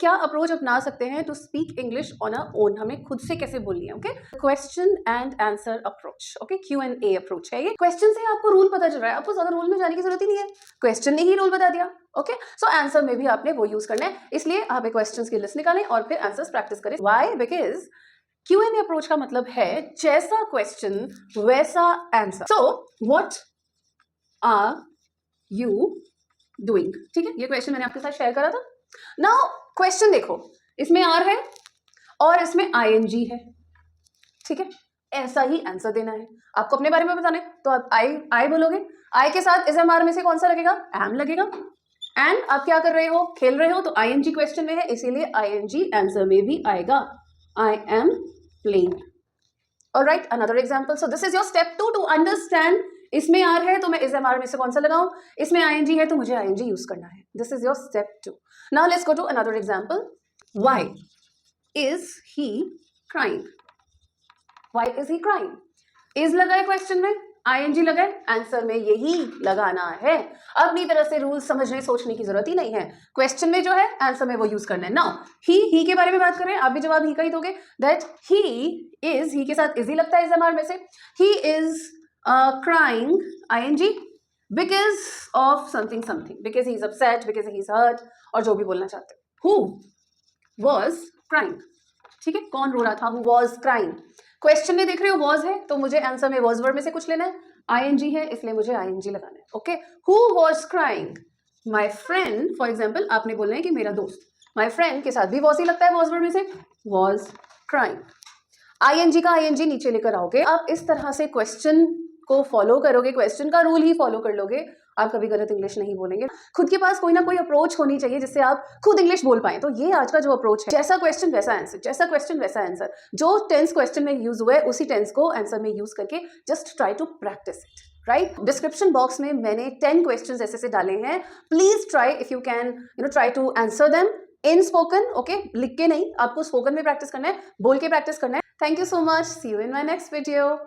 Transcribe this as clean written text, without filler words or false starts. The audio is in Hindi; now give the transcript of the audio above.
क्या अप्रोच अपना सकते हैं to speak English on a own, हमें खुद से कैसे बोलनी है। Okay, question and answer approach. Okay, Q&A approach है ये। क्वेश्चन से आपको रूल पता चल रहा है, आपको ज्यादा रूल में जाने की जरूरत ही नहीं है, क्वेश्चन ने ही रूल बता दिया। ओके, सो आंसर में भी आपने वो यूज करना है, इसलिए आप एक क्वेश्चन की लिस्ट निकालें और फिर आंसर्स प्रैक्टिस करें। व्हाई? बिकॉज Q&A अप्रोच का मतलब है जैसा क्वेश्चन वैसा answer. So what are you doing? ठीक है, ये क्वेश्चन मैंने आपके साथ शेयर करा था। नाउ क्वेश्चन देखो, इसमें आर है और इसमें ING है। ठीक है, ऐसा ही आंसर देना है। आपको अपने बारे में बताना है तो आप आई बोलोगे, आई के साथ इज एम आर में से कौन सा लगेगा? एम लगेगा। एंड आप क्या कर रहे हो? खेल रहे हो, तो ING क्वेश्चन में है, इसीलिए ING आंसर में भी आएगा। I am playing. Alright, another example. So this is your step 2 to understand. इसमें आर है तो मैं इज एम आर में से कौन सा लगाऊं? इसमें ING है तो मुझे ING यूज करना है। This is your step 2। Now let's go to another example. Why is he crying? Why is he crying? Is लगा है क्वेश्चन में, ING लगा है, आंसर में यही लगाना है। अपनी तरह से रूल समझने सोचने की जरूरत ही नहीं है। क्वेश्चन में जो है, आंसर में वो यूज करना है। नाउ ही के बारे में बात कर रहे हैं, आप भी जवाब ही का ही दोगे। दैट ही इज, ही के साथ इज ही लगता है इज एम आर में से। He is crying ING because of something something, because he is upset, because he is hurt, और जो भी बोलना चाहते हो। Who was crying? ठीक है, कौन रो रहा था? Who was crying. क्वेश्चन में देख रहे हो वॉज है तो मुझे आंसर में वॉज वर्ड में से कुछ लेना है, ING है इसलिए मुझे ING लगाना है। Okay, who was crying? My friend. For example आपने बोलना है कि मेरा दोस्त, माई फ्रेंड के साथ भी वॉज ही लगता है वॉज वर्ड में से, वॉज क्राइंग। ING का ING नीचे लेकर आओगे, आप इस तरह से क्वेश्चन को फॉलो करोगे, क्वेश्चन का रूल ही फॉलो कर लोगे, आप कभी गलत इंग्लिश नहीं बोलेंगे। खुद के पास कोई ना कोई अप्रोच होनी चाहिए जिससे आप खुद इंग्लिश बोल पाए। तो ये आज का जो अप्रोच है, जैसा क्वेश्चन वैसा आंसर, जैसा क्वेश्चन वैसा आंसर। जो टेंस क्वेश्चन में यूज हुआ है उसी टेंस को आंसर में यूज करके just try to practice it. Right, description box में मैंने 10 क्वेश्चंस ऐसे डाले हैं। Please try, if you can try to answer them in spoken. Okay, लिख के नहीं, आपको स्पोकन में प्रैक्टिस करना है, बोल के प्रैक्टिस करना है। Thank you so much, see you in my next video.